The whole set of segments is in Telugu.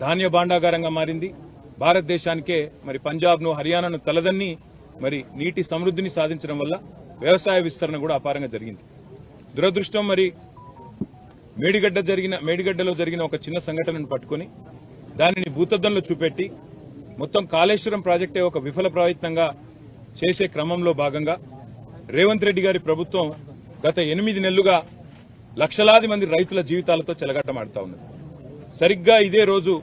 ధాన్య భాండాగారంగా మారింది. భారతదేశానికే మరి పంజాబ్ను హర్యానాను తలదన్ని మరి నీటి సమృద్ధిని సాధించడం వల్ల వ్యవసాయ విస్తరణ కూడా అపారంగా జరిగింది. దురదృష్టం మరి మేడిగడ్డలో జరిగిన ఒక చిన్న సంఘటనను పట్టుకుని దానిని భూతద్దంలో చూపెట్టి మొత్తం కాళేశ్వరం ప్రాజెక్టే ఒక విఫల ప్రయత్నంగా చేసే క్రమంలో భాగంగా రేవంత్ రెడ్డి గారి ప్రభుత్వం గత 8 నెలలుగా లక్షలాది మంది రైతుల జీవితాలతో చెలగాటమాడుతా ఉన్నది. సరిగ్గా ఇదే రోజు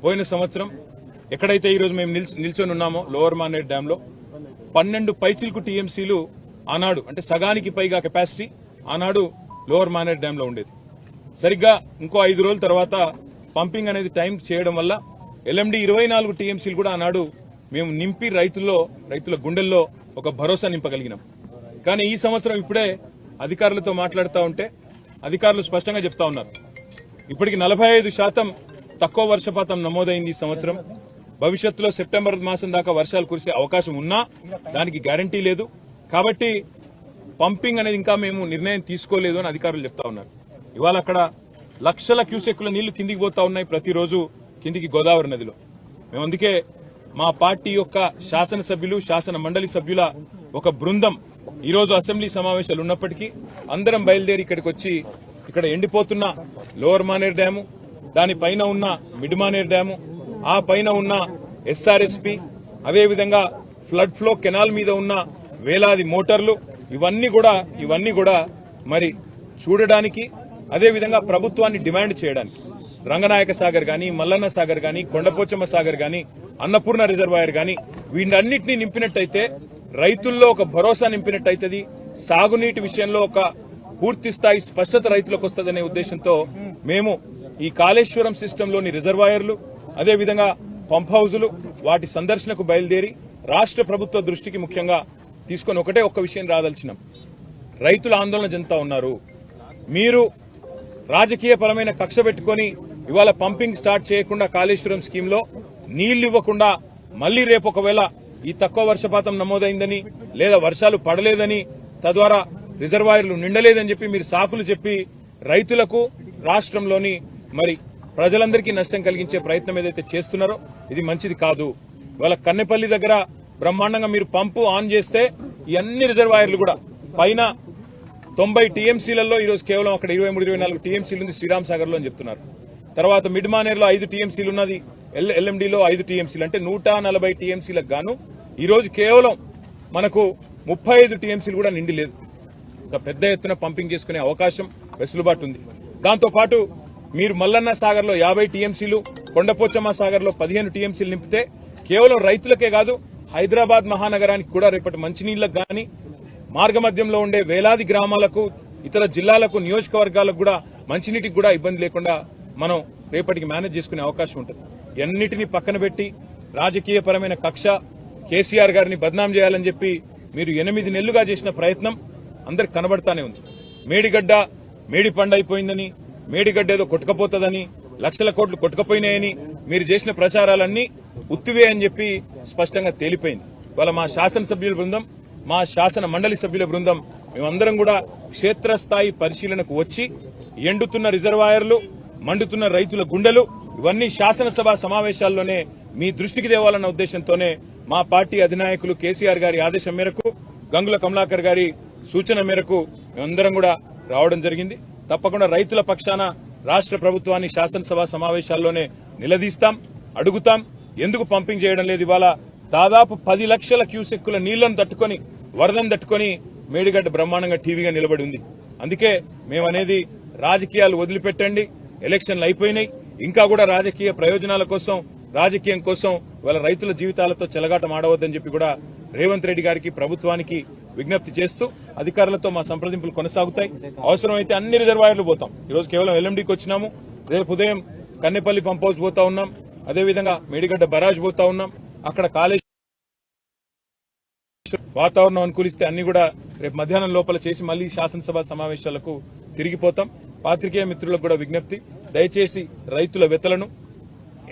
పోయిన సంవత్సరం ఎక్కడైతే ఈరోజు మేము నిల్చొని ఉన్నామో లోవర్ మానేర్ డ్యామ్ లో 12 పైచిల్కు టీఎంసీలు ఆనాడు అంటే సగానికి పైగా కెపాసిటీ ఆనాడు లోవర్ మానేర్ డ్యామ్ లో ఉండేది. సరిగ్గా ఇంకో 5 రోజుల తర్వాత పంపింగ్ అనేది టైం చేయడం వల్ల ఎల్ఎండి 24 టీఎంసీలు కూడా ఆనాడు మేము నింపి రైతుల గుండెల్లో ఒక భరోసా నింపగలిగినాం. కానీ ఈ సంవత్సరం ఇప్పుడే అధికారులతో మాట్లాడుతూ ఉంటే అధికారులు స్పష్టంగా చెప్తా ఉన్నారు, ఇప్పటికి 45% తక్కువ వర్షపాతం నమోదైంది ఈ సంవత్సరం. భవిష్యత్తులో సెప్టెంబర్ మాసం దాకా వర్షాలు కురిసే అవకాశం ఉన్నా దానికి గ్యారంటీ లేదు. కాబట్టి పంపింగ్ అనేది ఇంకా మేము నిర్ణయం తీసుకోలేదు అని అధికారులు చెప్తా ఉన్నారు. ఇవాళ అక్కడ లక్షల క్యూసెక్కుల నీళ్లు కిందికి పోతా ఉన్నాయి ప్రతిరోజు కిందికి గోదావరి నదిలో. మేము అందుకే మా పార్టీ యొక్క శాసనసభ్యులు శాసన మండలి సభ్యుల ఒక బృందం ఈరోజు అసెంబ్లీ సమావేశాలు ఉన్నప్పటికీ అందరం బయలుదేరి ఇక్కడికి వచ్చి ఇక్కడ ఎండిపోతున్న లోవర్ మానేర్ డ్యాము, దానిపైన ఉన్న మిడ్ మానేర్ డ్యాము, ఆ పైన ఉన్న ఎస్ఆర్ఎస్పీ, అదేవిధంగా ఫ్లడ్ ఫ్లో కెనాల్ మీద ఉన్న వేలాది మోటార్లు ఇవన్నీ కూడా మరి చూడడానికి, అదేవిధంగా ప్రభుత్వాన్ని డిమాండ్ చేయడానికి రంగనాయక సాగర్ గాని, మల్లన్న సాగర్ గాని, కొండపోచమ్మ సాగర్ గాని, అన్నపూర్ణ రిజర్వాయర్ గాని వీటన్నిటినీ నింపినట్టయితే రైతుల్లో ఒక భరోసా నింపినట్టయితది. సాగునీటి విషయంలో ఒక పూర్తి స్థాయి స్పష్టత రైతులకు వస్తుందనే ఉద్దేశంతో మేము ఈ కాళేశ్వరం సిస్టంలోని రిజర్వాయర్లు, అదేవిధంగా పంప్ హౌజులు వాటి సందర్శనకు బయలుదేరి రాష్ట్ర ప్రభుత్వ దృష్టికి ముఖ్యంగా తీసుకొని ఒక్క విషయం రాదలిచినాం. రైతుల ఆందోళన చెందుతా ఉన్నారు. మీరు రాజకీయపరమైన కక్ష పెట్టుకుని ఇవాళ పంపింగ్ స్టార్ట్ చేయకుండా కాళేశ్వరం స్కీమ్ లో నీళ్లు ఇవ్వకుండా మళ్లీ రేపు ఒకవేళ ఈ తక్కువ వర్షపాతం నమోదైందని లేదా వర్షాలు పడలేదని తద్వారా రిజర్వాయర్లు నిండలేదని చెప్పి మీరు సాకులు చెప్పి రైతులకు రాష్ట్రంలోని మరి ప్రజలందరికీ నష్టం కలిగించే ప్రయత్నం ఏదైతే చేస్తున్నారో ఇది మంచిది కాదు. ఇవాళ కన్నెపల్లి దగ్గర బ్రహ్మాండంగా మీరు పంపు ఆన్ చేస్తే ఈ అన్ని రిజర్వాయర్లు కూడా పైన 90 టీఎంసీలలో ఈరోజు కేవలం అక్కడ 23-24 టీఎంసీలు ఉంది శ్రీరామ్ సాగర్ లో అని చెప్తున్నారు. తర్వాత మిడ్ మానేర్ లో 5 టీఎంసీలు ఉన్నది, ఎల్ఎండిలో 5 టీఎంసీలు అంటే 140 టీఎంసీలకు గాను ఈరోజు కేవలం మనకు 35 టీఎంసీలు కూడా నిండి లేదు. ఒక పెద్ద ఎత్తున పంపింగ్ చేసుకునే అవకాశం వెసులుబాటు ఉంది. దాంతోపాటు మీరు మల్లన్న సాగర్ లో 50 టీఎంసీలు, కొండపోచమ్మ సాగర్ లో 15 టీఎంసీలు నింపితే కేవలం రైతులకే కాదు హైదరాబాద్ మహానగరానికి కూడా రేపటి మంచినీళ్లకు గాని, మార్గమధ్యంలో ఉండే వేలాది గ్రామాలకు, ఇతర జిల్లాలకు, నియోజకవర్గాలకు కూడా మంచినీటికి కూడా ఇబ్బంది లేకుండా మనం రేపటికి మేనేజ్ చేసుకునే అవకాశం ఉంటుంది. ఎన్నిటినీ పక్కన పెట్టి రాజకీయపరమైన కక్ష, కేసీఆర్ గారిని బద్నాం చేయాలని చెప్పి మీరు 8 నెలలుగా చేసిన ప్రయత్నం అందరికి కనబడతానే ఉంది. మేడి పండు అయిపోయిందని, మేడిగడ్డ ఏదో కొట్టుకపోతుందని, లక్షల కోట్లు కొట్టుకపోయినాయని మీరు చేసిన ప్రచారాలన్నీ ఉత్తివే అని చెప్పి స్పష్టంగా తేలిపోయింది. ఇవాళ మా శాసనసభ్యుల బృందం, మా శాసన మండలి సభ్యుల బృందం మేమందరం కూడా క్షేత్రస్థాయి పరిశీలనకు వచ్చి ఎండుతున్న రిజర్వాయర్లు, మండుతున్న రైతుల గుండెలు ఇవన్నీ శాసనసభ సమావేశాల్లోనే మీ దృష్టికి తేవాలన్న ఉద్దేశంతోనే మా పార్టీ అధినాయకులు కేసీఆర్ గారి ఆదేశం మేరకు, గంగుల కమలాకర్ గారి సూచన మేరకు మేమందరం కూడా రావడం జరిగింది. తప్పకుండా రైతుల పక్షాన రాష్ట్ర ప్రభుత్వాన్ని శాసనసభ సమావేశాల్లోనే నిలదీస్తాం, అడుగుతాం. ఎందుకు పంపింగ్ చేయడం లేదు? ఇవాళ దాదాపు 10 లక్షల క్యూసెక్కుల నీళ్లను తట్టుకుని, వరదను తట్టుకుని మేడిగడ్డ బ్రహ్మాండంగా టీవీగా నిలబడి ఉంది. అందుకే మేమనేది రాజకీయాలు వదిలిపెట్టండి, ఎలక్షన్లు అయిపోయినాయి, ఇంకా కూడా రాజకీయ ప్రయోజనాల కోసం, రాజకీయం కోసం వాళ్ళ రైతుల జీవితాలతో చెలగాటం ఆడవద్దని చెప్పి కూడా రేవంత్ రెడ్డి గారికి, ప్రభుత్వానికి విజ్ఞప్తి చేస్తూ అధికారులతో మా సంప్రదింపులు కొనసాగుతాయి. అవసరమైతే అన్ని రిజర్వాయర్లు పోతాం. ఈరోజు కేవలం ఎల్ఎండికి వచ్చినాము, రేపు ఉదయం కన్నెపల్లి పంప్ హౌస్ పోతా ఉన్నాం, అదేవిధంగా మేడిగడ్డ బరాజ్ పోతా ఉన్నాం. అక్కడ కాళేశ్వరం వాతావరణం అనుకూలిస్తే అన్ని కూడా రేపు మధ్యాహ్నం లోపల చేసి మళ్లీ శాసనసభ సమావేశాలకు తిరిగిపోతాం. పాత్రికేయ మిత్రులకు కూడా విజ్ఞప్తి, దయచేసి రైతుల వెతలను,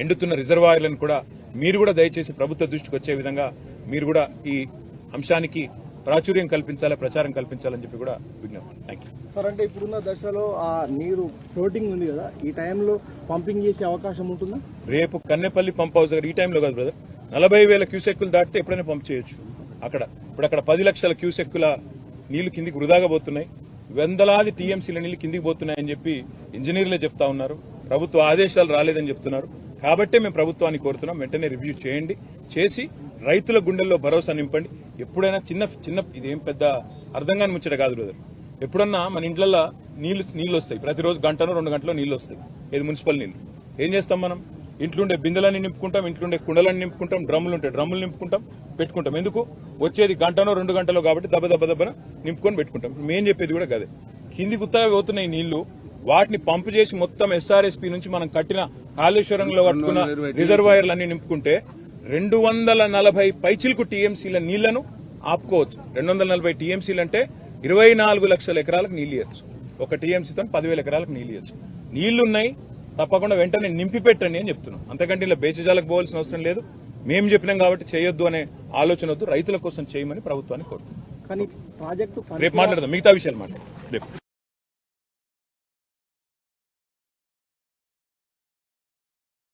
ఎండుతున్న రిజర్వాయర్లను కూడా మీరు కూడా దయచేసి ప్రభుత్వ దృష్టికి వచ్చే విధంగా మీరు కూడా ఈ అంశానికి ప్రాచుర్యం కల్పించాలి, ప్రచారం కల్పించాలని చెప్పి కూడా విజ్ఞప్తి. Thank you sir. అంటే ఇప్పుడున్న దశలో ఆ నీరు ఫ్లోటింగ్ ఉంది కదా, ఈ టైంలో పంపింగ్ చేసే అవకాశం ఉంటుందా? రేపు కన్నెపల్లి పంప్ హౌస్ దగ్గర ఈ టైంలో కాదు బ్రదర్, 40,000 క్యూసెక్కులు దాటితే ఎప్పుడైనా పంప్ చేయొచ్చు. ఇప్పుడు అక్కడ 10 లక్షల క్యూసెక్కుల నీళ్లు కిందికి వృధాగా పోతున్నాయి, వందలాది టీఎంసీల నీళ్లు కిందికి పోతున్నాయని చెప్పి ఇంజనీర్లే చెప్తా ఉన్నారు. ప్రభుత్వ ఆదేశాలు రాలేదని చెప్తున్నారు. కాబట్టే మేము ప్రభుత్వాన్ని కోరుతున్నాం, వెంటనే రివ్యూ చేయండి, చేసి రైతుల గుండెల్లో భరోసా నింపండి. ఎప్పుడైనా చిన్న ఇదేం పెద్ద అర్థం కాని ముచ్చట కాదు బ్రదర్. ఎప్పుడన్నా మన ఇంట్లల్లో నీళ్లు వస్తాయి, ప్రతిరోజు గంటనో 2 గంటలో నీళ్లు వస్తాయి, ఇది మున్సిపల్ నీళ్లు. ఏం చేస్తాం మనం? ఇంట్లుండే బిందెలన్నీ నింపుకుంటాం, ఇంట్లుండే కుండలన్నీ నింపుకుంటాం, డ్రమ్ములు నింపుకుంటాం, పెట్టుకుంటాం. ఎందుకు? వచ్చేది గంటనో 2 గంటలో కాబట్టి దెబ్బన నింపుకొని పెట్టుకుంటాం. మేం చెప్పేది కూడా కదే, కింది గుత్తగా పోతున్నాయి నీళ్లు, వాటిని పంపు చేసి మొత్తం ఎస్ఆర్ఎస్పీ నుంచి మనం కట్టిన కాళేశ్వరంలో కట్టుకున్న రిజర్వాయర్లన్నీ నింపుకుంటే 240 పైచిలకు టీఎంసీల నీళ్లను ఆపుకోవచ్చు. 240 టీఎంసీలు అంటే 24 లక్షల ఎకరాలకు నీళ్లు ఇవ్వచ్చు. ఒక టీఎంసీతో 10,000 ఎకరాలకు నీళ్లు ఇవ్వచ్చు. నీళ్లున్నాయి, తప్పకుండా వెంటనే నింపి పెట్టండి అని చెప్తున్నాం. అంతకంటే ఇలా బేచజాలకు పోవాల్సిన అవసరం లేదు. మేము చెప్పినాం కాబట్టి చేయొద్దు అనే ఆలోచన వద్దు, రైతుల కోసం చేయమని ప్రభుత్వాన్ని కోరుతున్నాం. కానీ ప్రాజెక్టు రేపు మాట్లాడదాం, మిగతా విషయాలు మాట్లాడదాం రేపు.